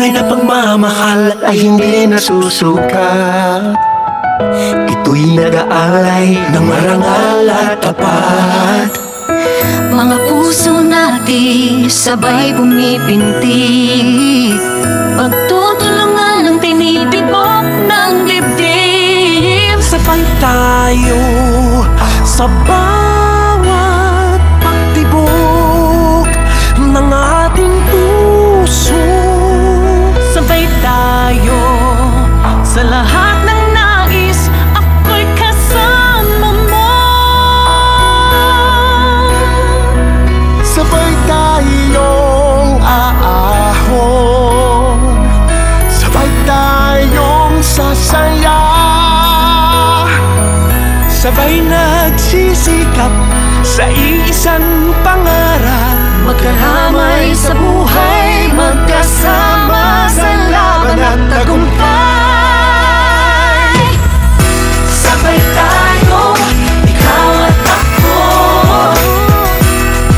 tunay na pagmamahal ay hindi nasusukat. Ito'y nag-aalay ng marangal at tapat. Mga puso natin sabay bumipintig, pagtutulungan ng tinitibok ng dibdib. Sabay tayo sa bawat pagtibok ng ating puso. Sabay tayo sa lahat ng nais, ako'y kasama mo. Sabay tayong aahon, sabay tayong sasaya, sabay nagsisikap sa iisang pangarap. Magkahamay sa buhay, magkasama sa laban at tagumpay. Sabay tayo, ikaw at ako,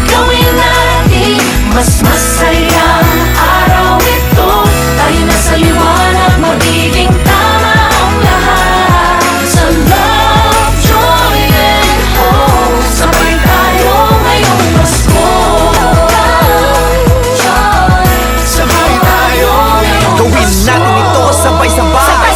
gawin natin mas masayang araw ito. Tayo na sa liwanag, magiging tama ang lahat. Sa love, joy, and hope, sabay tayo ngayong Pasko. Sabay tayo ngayong Gawin natin ito sabay-sabay.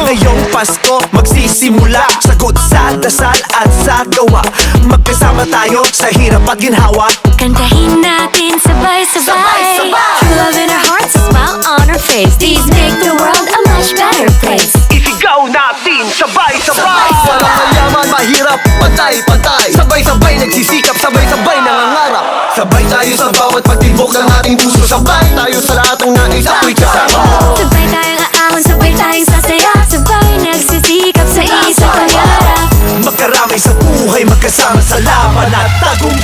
Ngayong Pasko magsisimula, sagot sa dasal at sa gawa. Magkasama tayo sa hirap at ginhawa. kantahin natin sabay-sabay. True love in our hearts, a smile on our face. These make the world a much better place. Isigaw natin sabay-sabay. Walang mayaman, mahirap, pantay-pantay. Sabay-sabay nagsisikap, sabay-sabay nangangarap. Sabay tayo sa bawat pagtibok ng ating puso. Sabay tayo sa lahat ng nais ako'y kasama. Sabay tayong aahon, sabay tayong sasaya, sabay nagsisikap sa isang pangarap. Magkaramay sa buhay, magkasama sa laban at tagumpay.